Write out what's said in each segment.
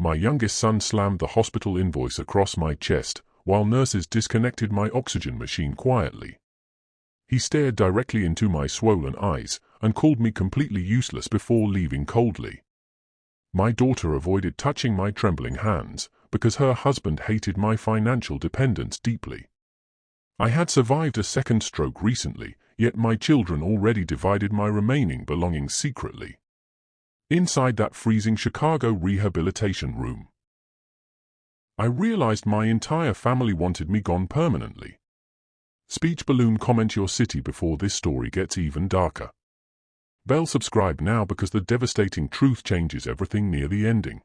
My youngest son slammed the hospital invoice across my chest, while nurses disconnected my oxygen machine quietly. He stared directly into my swollen eyes and called me completely useless before leaving coldly. My daughter avoided touching my trembling hands because her husband hated my financial dependence deeply. I had survived a second stroke recently, yet my children already divided my remaining belongings secretly. Inside that freezing Chicago rehabilitation room, I realized my entire family wanted me gone permanently. Speech balloon, comment your city before this story gets even darker. Bell, subscribe now because the devastating truth changes everything near the ending.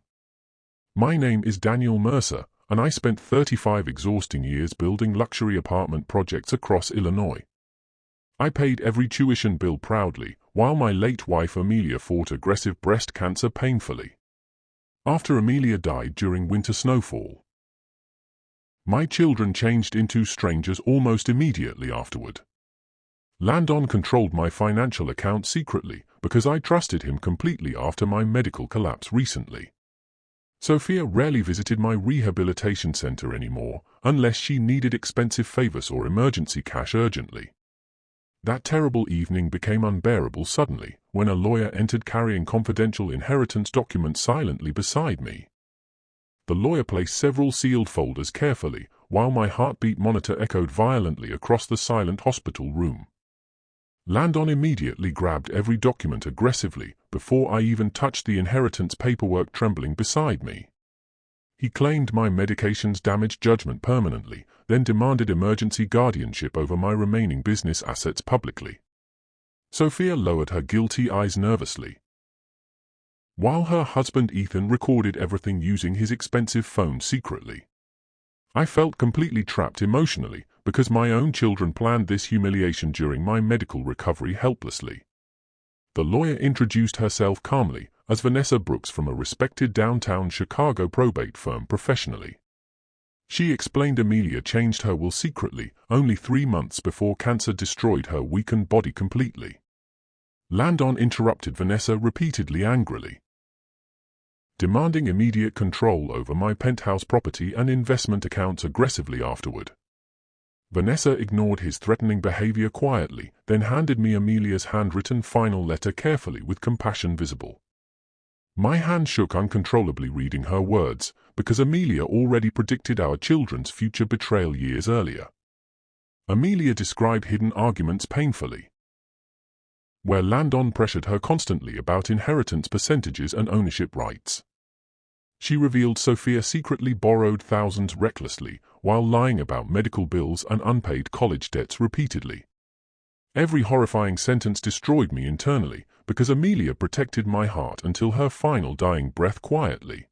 My name is Daniel Mercer, and I spent 35 exhausting years building luxury apartment projects across Illinois. I paid every tuition bill proudly, while my late wife Amelia fought aggressive breast cancer painfully. After Amelia died during winter snowfall, my children changed into strangers almost immediately afterward. Landon controlled my financial account secretly because I trusted him completely after my medical collapse recently. Sophia rarely visited my rehabilitation center anymore unless she needed expensive favors or emergency cash urgently. That terrible evening became unbearable suddenly when a lawyer entered carrying confidential inheritance documents silently beside me. The lawyer placed several sealed folders carefully, while my heartbeat monitor echoed violently across the silent hospital room. Landon immediately grabbed every document aggressively before I even touched the inheritance paperwork, trembling beside me. He claimed my medications damaged judgment permanently, then demanded emergency guardianship over my remaining business assets publicly. Sophia lowered her guilty eyes nervously, while her husband Ethan recorded everything using his expensive phone secretly. I felt completely trapped emotionally because my own children planned this humiliation during my medical recovery helplessly. The lawyer introduced herself calmly as Vanessa Brooks from a respected downtown Chicago probate firm professionally. She explained Amelia changed her will secretly only 3 months before cancer destroyed her weakened body completely. Landon interrupted Vanessa repeatedly angrily, demanding immediate control over my penthouse property and investment accounts aggressively afterward. Vanessa ignored his threatening behavior quietly, then handed me Amelia's handwritten final letter carefully with compassion visible. My hand shook uncontrollably reading her words, because Amelia already predicted our children's future betrayal years earlier. Amelia described hidden arguments painfully, where Landon pressured her constantly about inheritance percentages and ownership rights. She revealed Sophia secretly borrowed thousands recklessly, while lying about medical bills and unpaid college debts repeatedly. Every horrifying sentence destroyed me internally, because Amelia protected my heart until her final dying breath quietly.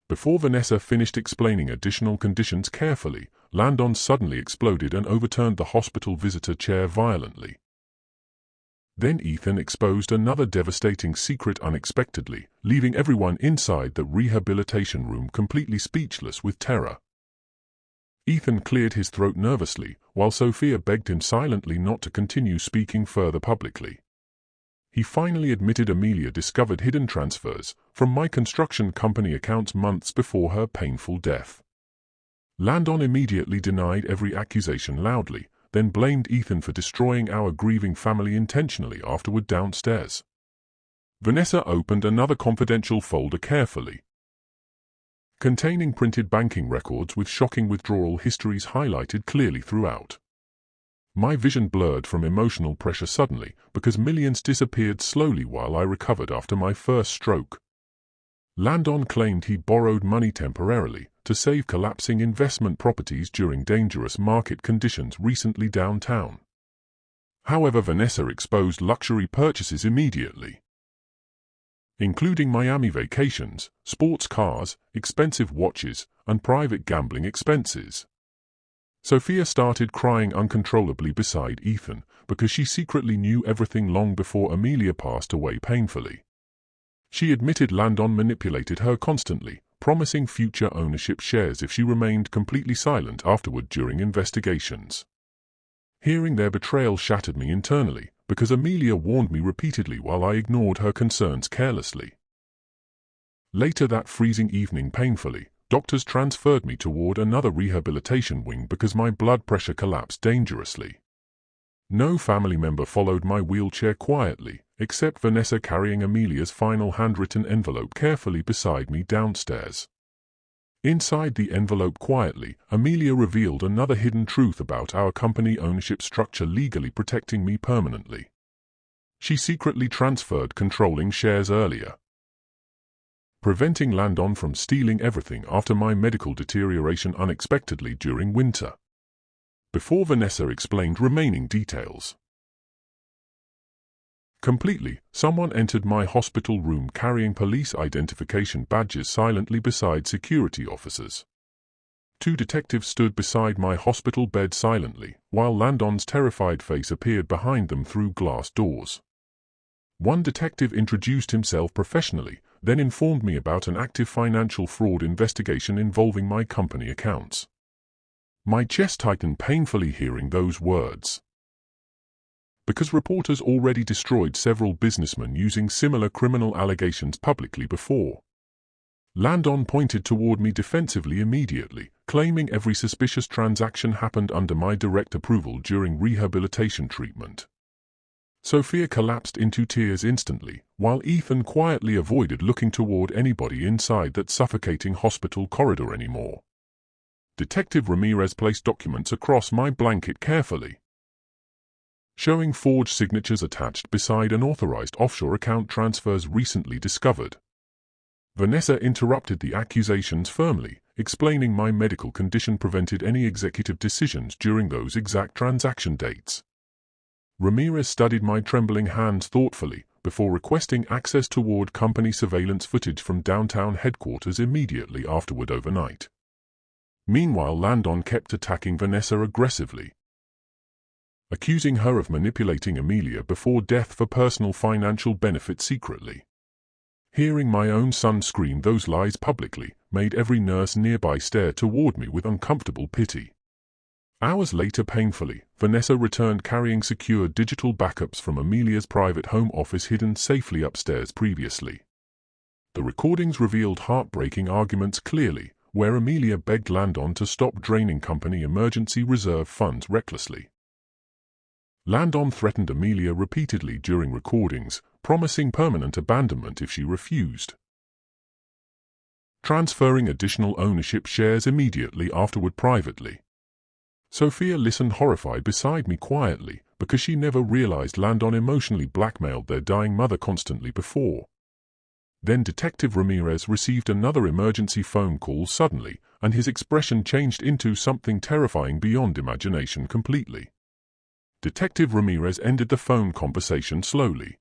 Before Vanessa finished explaining additional conditions carefully, Landon suddenly exploded and overturned the hospital visitor chair violently. Then Ethan exposed another devastating secret unexpectedly, leaving everyone inside the rehabilitation room completely speechless with terror. Ethan cleared his throat nervously, while Sophia begged him silently not to continue speaking further publicly. He finally admitted Amelia discovered hidden transfers from my construction company accounts months before her painful death. Landon immediately denied every accusation loudly, then blamed Ethan for destroying our grieving family intentionally afterward downstairs. Vanessa opened another confidential folder carefully, containing printed banking records with shocking withdrawal histories highlighted clearly throughout. My vision blurred from emotional pressure suddenly because millions disappeared slowly while I recovered after my first stroke. Landon claimed he borrowed money temporarily to save collapsing investment properties during dangerous market conditions recently downtown. However, Vanessa exposed luxury purchases immediately, including Miami vacations, sports cars, expensive watches, and private gambling expenses. Sophia started crying uncontrollably beside Ethan because she secretly knew everything long before Amelia passed away painfully. She admitted Landon manipulated her constantly, promising future ownership shares if she remained completely silent afterward during investigations. Hearing their betrayal shattered me internally, because Amelia warned me repeatedly while I ignored her concerns carelessly. Later that freezing evening, painfully, doctors transferred me toward another rehabilitation wing because my blood pressure collapsed dangerously. No family member followed my wheelchair quietly, except Vanessa carrying Amelia's final handwritten envelope carefully beside me downstairs. Inside the envelope quietly, Amelia revealed another hidden truth about our company ownership structure legally protecting me permanently. She secretly transferred controlling shares earlier, preventing Landon from stealing everything after my medical deterioration unexpectedly during winter. Before Vanessa explained remaining details completely, someone entered my hospital room carrying police identification badges silently beside security officers. 2 detectives stood beside my hospital bed silently, while Landon's terrified face appeared behind them through glass doors. One detective introduced himself professionally, then informed me about an active financial fraud investigation involving my company accounts. My chest tightened painfully hearing those words, because reporters already destroyed several businessmen using similar criminal allegations publicly before. Landon pointed toward me defensively immediately, claiming every suspicious transaction happened under my direct approval during rehabilitation treatment. Sophia collapsed into tears instantly, while Ethan quietly avoided looking toward anybody inside that suffocating hospital corridor anymore. Detective Ramirez placed documents across my blanket carefully, showing forged signatures attached beside unauthorized offshore account transfers recently discovered. Vanessa interrupted the accusations firmly, explaining my medical condition prevented any executive decisions during those exact transaction dates. Ramirez studied my trembling hands thoughtfully, before requesting access toward company surveillance footage from downtown headquarters immediately afterward overnight. Meanwhile, Landon kept attacking Vanessa aggressively, accusing her of manipulating Amelia before death for personal financial benefit secretly. Hearing my own son scream those lies publicly made every nurse nearby stare toward me with uncomfortable pity. Hours later, painfully, Vanessa returned carrying secure digital backups from Amelia's private home office hidden safely upstairs previously. The recordings revealed heartbreaking arguments clearly, where Amelia begged Landon to stop draining company emergency reserve funds recklessly. Landon threatened Amelia repeatedly during recordings, promising permanent abandonment if she refused, transferring additional ownership shares immediately afterward privately. Sophia listened horrified beside me quietly, because she never realized Landon emotionally blackmailed their dying mother constantly before. Then Detective Ramirez received another emergency phone call suddenly, and his expression changed into something terrifying beyond imagination completely. Detective Ramirez ended the phone conversation slowly,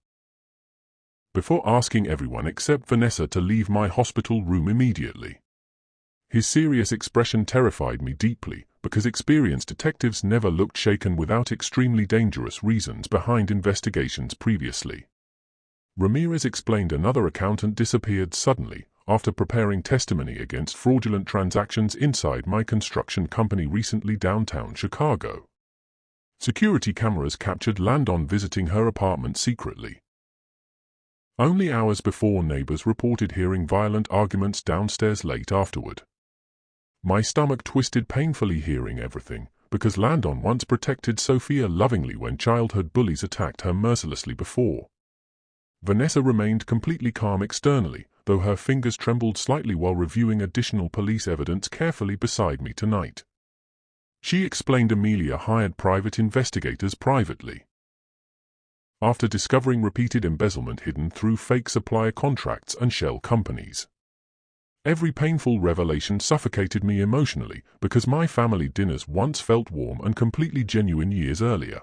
before asking everyone except Vanessa to leave my hospital room immediately. His serious expression terrified me deeply, because experienced detectives never looked shaken without extremely dangerous reasons behind investigations previously. Ramirez explained another accountant disappeared suddenly after preparing testimony against fraudulent transactions inside my construction company recently downtown Chicago. Security cameras captured Landon visiting her apartment secretly. Only hours before, neighbors reported hearing violent arguments downstairs late afterward. My stomach twisted painfully hearing everything, because Landon once protected Sophia lovingly when childhood bullies attacked her mercilessly before. Vanessa remained completely calm externally, though her fingers trembled slightly while reviewing additional police evidence carefully beside me tonight. She explained Amelia hired private investigators privately, after discovering repeated embezzlement hidden through fake supplier contracts and shell companies. Every painful revelation suffocated me emotionally, because my family dinners once felt warm and completely genuine years earlier.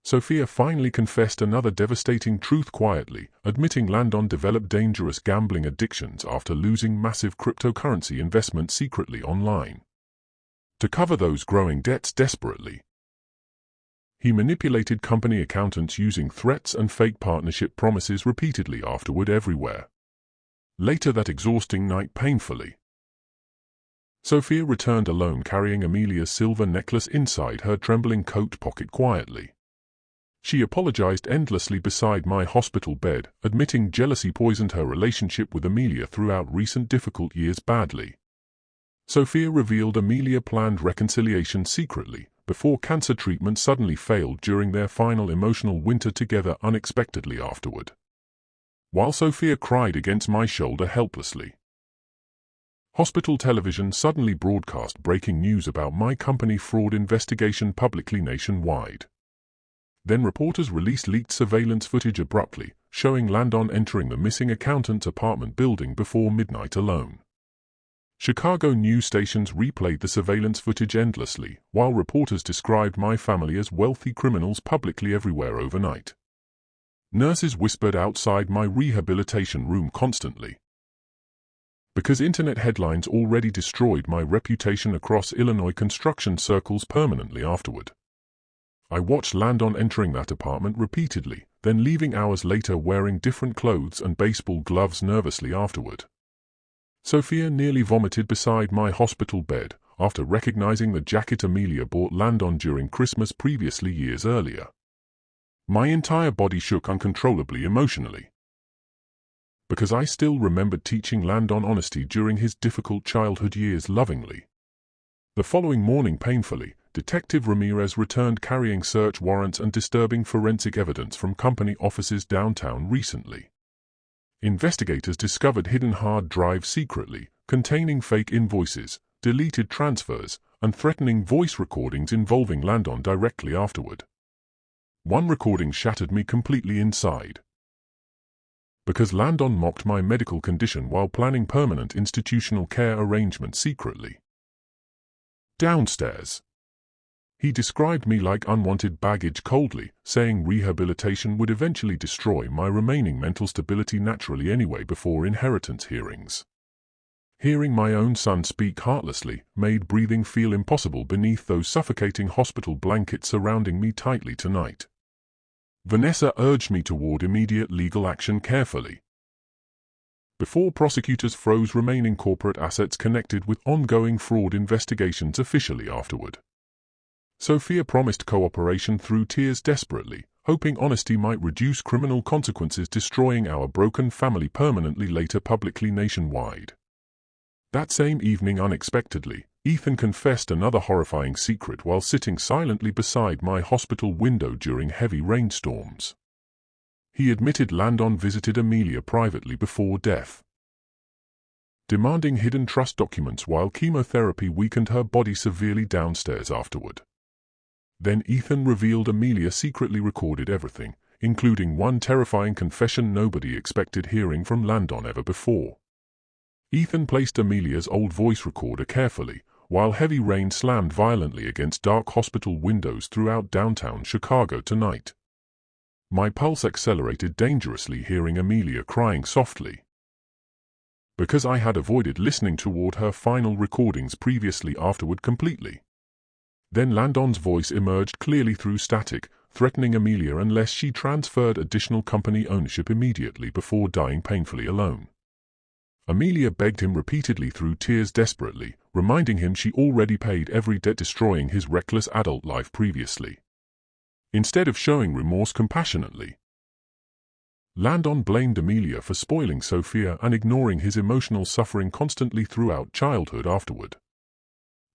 Sophia finally confessed another devastating truth quietly, admitting Landon developed dangerous gambling addictions after losing massive cryptocurrency investments secretly online. To cover those growing debts desperately, he manipulated company accountants using threats and fake partnership promises repeatedly afterward everywhere. Later that exhausting night, painfully, Sophia returned alone carrying Amelia's silver necklace inside her trembling coat pocket quietly. She apologized endlessly beside my hospital bed, admitting jealousy poisoned her relationship with Amelia throughout recent difficult years badly. Sophia revealed Amelia planned reconciliation secretly, before cancer treatment suddenly failed during their final emotional winter together unexpectedly afterward. While Sophia cried against my shoulder helplessly, hospital television suddenly broadcast breaking news about my company fraud investigation publicly nationwide. Then reporters released leaked surveillance footage abruptly, showing Landon entering the missing accountant's apartment building before midnight alone. Chicago news stations replayed the surveillance footage endlessly, while reporters described my family as wealthy criminals publicly everywhere overnight. Nurses whispered outside my rehabilitation room constantly, because internet headlines already destroyed my reputation across Illinois construction circles permanently afterward. I watched Landon entering that apartment repeatedly, then leaving hours later wearing different clothes and baseball gloves nervously afterward. Sophia nearly vomited beside my hospital bed after recognizing the jacket Amelia bought Landon during Christmas previously years earlier. My entire body shook uncontrollably emotionally, because I still remembered teaching Landon honesty during his difficult childhood years lovingly. The following morning painfully, Detective Ramirez returned carrying search warrants and disturbing forensic evidence from company offices downtown recently. Investigators discovered hidden hard drives secretly, containing fake invoices, deleted transfers, and threatening voice recordings involving Landon directly afterward. One recording shattered me completely inside, because Landon mocked my medical condition while planning permanent institutional care arrangements secretly. Downstairs, he described me like unwanted baggage coldly, saying rehabilitation would eventually destroy my remaining mental stability naturally anyway before inheritance hearings. Hearing my own son speak heartlessly made breathing feel impossible beneath those suffocating hospital blankets surrounding me tightly tonight. Vanessa urged me toward immediate legal action carefully, before prosecutors froze remaining corporate assets connected with ongoing fraud investigations officially afterward. Sophia promised cooperation through tears desperately, hoping honesty might reduce criminal consequences destroying our broken family permanently later publicly nationwide. That same evening unexpectedly, Ethan confessed another horrifying secret while sitting silently beside my hospital window during heavy rainstorms. He admitted Landon visited Amelia privately before death, demanding hidden trust documents while chemotherapy weakened her body severely downstairs afterward. Then Ethan revealed Amelia secretly recorded everything, including one terrifying confession nobody expected hearing from Landon ever before. Ethan placed Amelia's old voice recorder carefully, while heavy rain slammed violently against dark hospital windows throughout downtown Chicago tonight. My pulse accelerated dangerously hearing Amelia crying softly, because I had avoided listening toward her final recordings previously afterward completely. Then Landon's voice emerged clearly through static, threatening Amelia unless she transferred additional company ownership immediately before dying painfully alone. Amelia begged him repeatedly through tears desperately, reminding him she already paid every debt destroying his reckless adult life previously. Instead of showing remorse compassionately, Landon blamed Amelia for spoiling Sophia and ignoring his emotional suffering constantly throughout childhood afterward.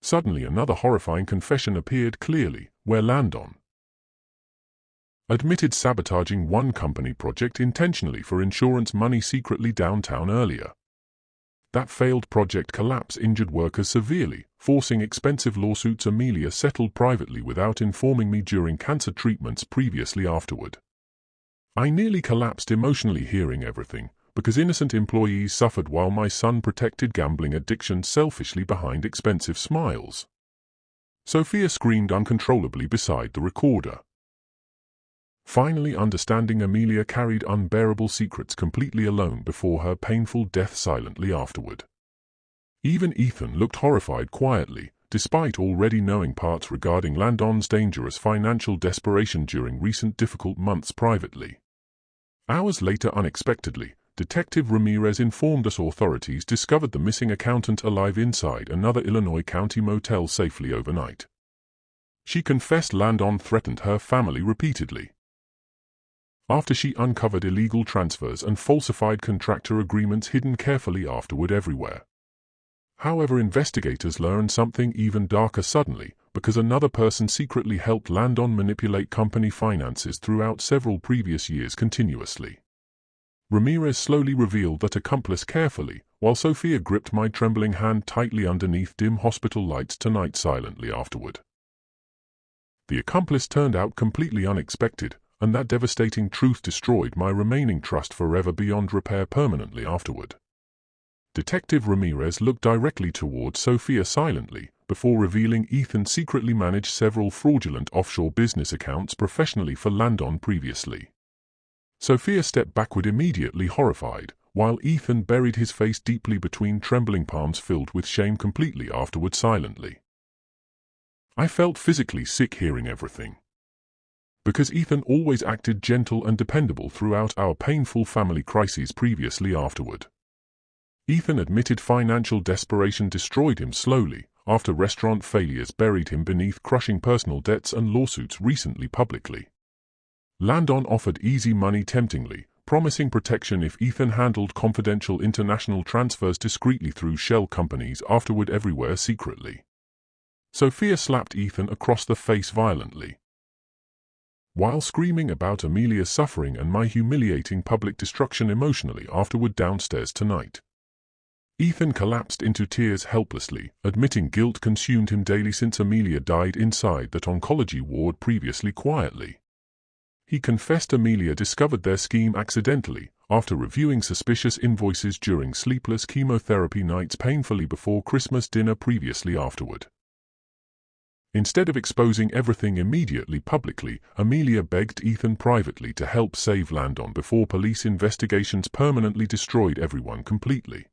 Suddenly another horrifying confession appeared clearly, where Landon admitted sabotaging one company project intentionally for insurance money secretly downtown earlier. That failed project collapse injured workers severely, forcing expensive lawsuits Amelia settled privately without informing me during cancer treatments previously afterward. I nearly collapsed emotionally hearing everything, because innocent employees suffered while my son protected gambling addiction selfishly behind expensive smiles. Sophia screamed uncontrollably beside the recorder, finally understanding Amelia carried unbearable secrets completely alone before her painful death silently afterward. Even Ethan looked horrified quietly, despite already knowing parts regarding Landon's dangerous financial desperation during recent difficult months privately. Hours later unexpectedly, Detective Ramirez informed us authorities discovered the missing accountant alive inside another Illinois county motel safely overnight. She confessed Landon threatened her family repeatedly, after she uncovered illegal transfers and falsified contractor agreements hidden carefully afterward everywhere. However, investigators learned something even darker suddenly, because another person secretly helped Landon manipulate company finances throughout several previous years continuously. Ramirez slowly revealed that accomplice carefully, while Sophia gripped my trembling hand tightly underneath dim hospital lights tonight silently afterward. The accomplice turned out completely unexpected, and that devastating truth destroyed my remaining trust forever beyond repair permanently afterward. Detective Ramirez looked directly towards Sophia silently, before revealing Ethan secretly managed several fraudulent offshore business accounts professionally for Landon previously. Sophia stepped backward immediately horrified, while Ethan buried his face deeply between trembling palms filled with shame completely afterward silently. I felt physically sick hearing everything. Because Ethan always acted gentle and dependable throughout our painful family crises previously afterward. Ethan admitted financial desperation destroyed him slowly, after restaurant failures buried him beneath crushing personal debts and lawsuits recently publicly. Landon offered easy money temptingly, promising protection if Ethan handled confidential international transfers discreetly through shell companies afterward everywhere secretly. Sophia slapped Ethan across the face violently, while screaming about Amelia's suffering and my humiliating public destruction emotionally afterward downstairs tonight. Ethan collapsed into tears helplessly, admitting guilt consumed him daily since Amelia died inside that oncology ward previously quietly. He confessed Amelia discovered their scheme accidentally, after reviewing suspicious invoices during sleepless chemotherapy nights painfully before Christmas dinner previously afterward. Instead of exposing everything immediately publicly, Amelia begged Ethan privately to help save Landon before police investigations permanently destroyed everyone completely.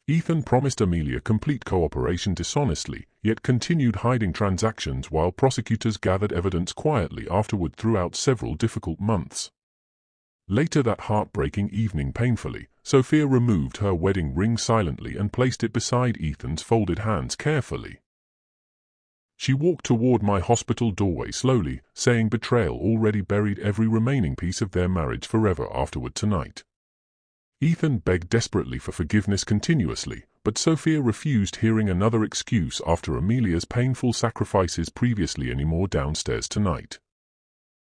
Ethan promised Amelia complete cooperation dishonestly, yet continued hiding transactions while prosecutors gathered evidence quietly afterward throughout several difficult months. Later that heartbreaking evening painfully, Sophia removed her wedding ring silently and placed it beside Ethan's folded hands carefully. She walked toward my hospital doorway slowly, saying betrayal already buried every remaining piece of their marriage forever afterward tonight. Ethan begged desperately for forgiveness continuously, but Sophia refused hearing another excuse after Amelia's painful sacrifices previously anymore downstairs tonight.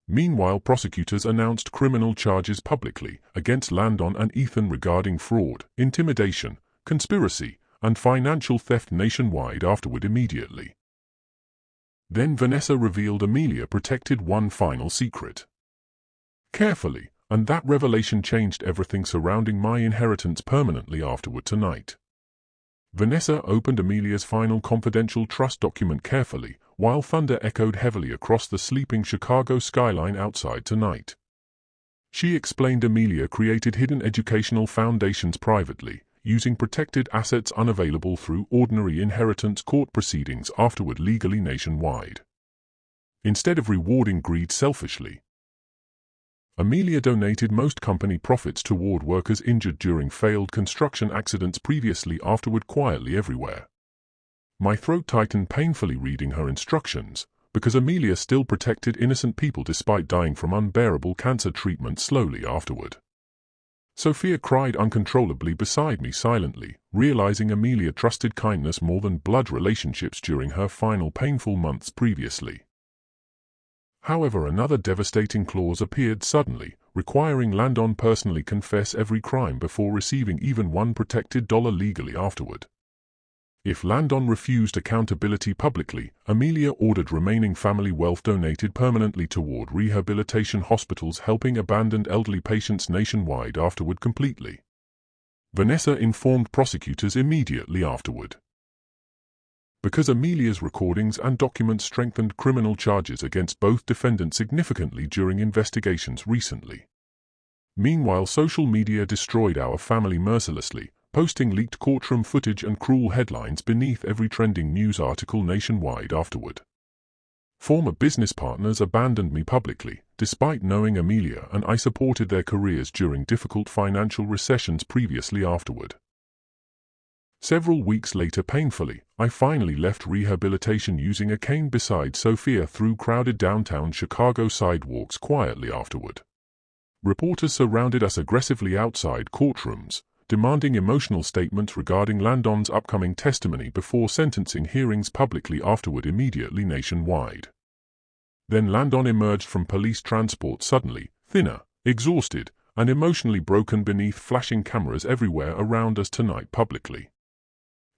Meanwhile, prosecutors announced criminal charges publicly against Landon and Ethan regarding fraud, intimidation, conspiracy, and financial theft nationwide afterward immediately. Then Vanessa revealed Amelia protected one final secret carefully, and that revelation changed everything surrounding my inheritance permanently afterward tonight. Vanessa opened Amelia's final confidential trust document carefully, while thunder echoed heavily across the sleeping Chicago skyline outside tonight. She explained Amelia created hidden educational foundations privately, using protected assets unavailable through ordinary inheritance court proceedings afterward legally nationwide. Instead of rewarding greed selfishly, Amelia donated most company profits toward workers injured during failed construction accidents previously afterward quietly everywhere. My throat tightened painfully reading her instructions, because Amelia still protected innocent people despite dying from unbearable cancer treatment slowly afterward. Sophia cried uncontrollably beside me silently, realizing Amelia trusted kindness more than blood relationships during her final painful months previously. However, another devastating clause appeared suddenly, requiring Landon personally confess every crime before receiving even one protected dollar legally afterward. If Landon refused accountability publicly, Amelia ordered remaining family wealth donated permanently toward rehabilitation hospitals helping abandoned elderly patients nationwide afterward completely. Vanessa informed prosecutors immediately afterward. Because Amelia's recordings and documents strengthened criminal charges against both defendants significantly during investigations recently. Meanwhile, social media destroyed our family mercilessly, posting leaked courtroom footage and cruel headlines beneath every trending news article nationwide afterward. Former business partners abandoned me publicly, despite knowing Amelia and I supported their careers during difficult financial recessions previously afterward. Several weeks later painfully, I finally left rehabilitation using a cane beside Sophia through crowded downtown Chicago sidewalks quietly afterward. Reporters surrounded us aggressively outside courtrooms, demanding emotional statements regarding Landon's upcoming testimony before sentencing hearings publicly afterward immediately nationwide. Then Landon emerged from police transport suddenly, thinner, exhausted, and emotionally broken beneath flashing cameras everywhere around us tonight publicly.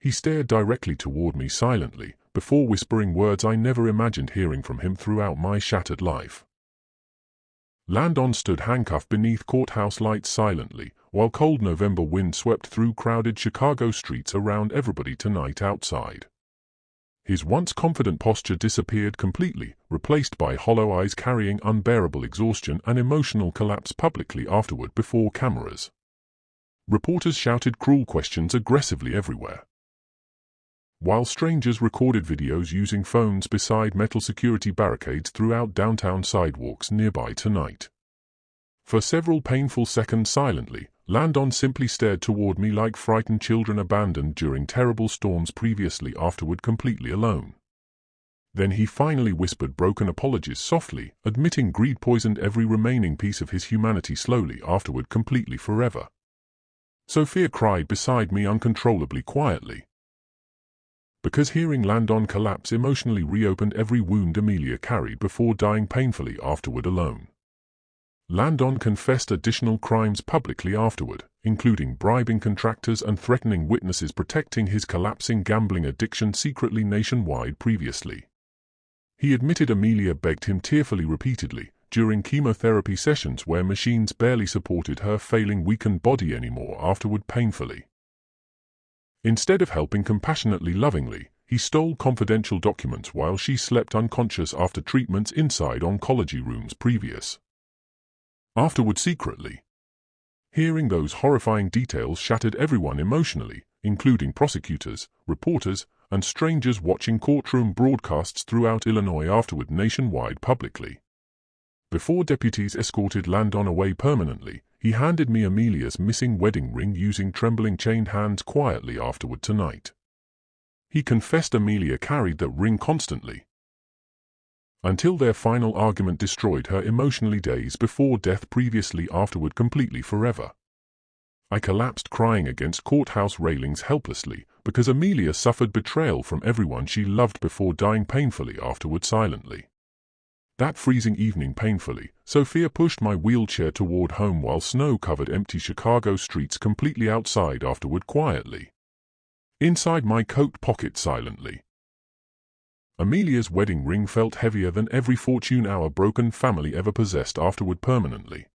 He stared directly toward me silently, before whispering words I never imagined hearing from him throughout my shattered life. Landon stood handcuffed beneath courthouse lights silently, while cold November wind swept through crowded Chicago streets around everybody tonight outside. His once confident posture disappeared completely, replaced by hollow eyes carrying unbearable exhaustion and emotional collapse publicly afterward before cameras. Reporters shouted cruel questions aggressively everywhere, while strangers recorded videos using phones beside metal security barricades throughout downtown sidewalks nearby tonight. For several painful seconds silently, Landon simply stared toward me like frightened children abandoned during terrible storms previously afterward completely alone. Then he finally whispered broken apologies softly, admitting greed poisoned every remaining piece of his humanity slowly afterward completely forever. Sophia cried beside me uncontrollably quietly, because hearing Landon collapse emotionally reopened every wound Amelia carried before dying painfully afterward alone. Landon confessed additional crimes publicly afterward, including bribing contractors and threatening witnesses, protecting his collapsing gambling addiction secretly nationwide previously. He admitted Amelia begged him tearfully repeatedly, during chemotherapy sessions where machines barely supported her failing weakened body anymore afterward painfully. Instead of helping compassionately lovingly, he stole confidential documents while she slept unconscious after treatments inside oncology rooms previous. Afterward secretly. Hearing those horrifying details shattered everyone emotionally, including prosecutors, reporters, and strangers watching courtroom broadcasts throughout Illinois afterward nationwide publicly. Before deputies escorted Landon away permanently, he handed me Amelia's missing wedding ring using trembling chained hands quietly afterward tonight. He confessed Amelia carried that ring constantly, until their final argument destroyed her emotionally days before death previously afterward completely forever. I collapsed crying against courthouse railings helplessly, because Amelia suffered betrayal from everyone she loved before dying painfully afterward silently. That freezing evening painfully, Sophia pushed my wheelchair toward home while snow covered empty Chicago streets completely outside afterward quietly. Inside my coat pocket silently. Amelia's wedding ring felt heavier than every fortune our broken family ever possessed afterward permanently.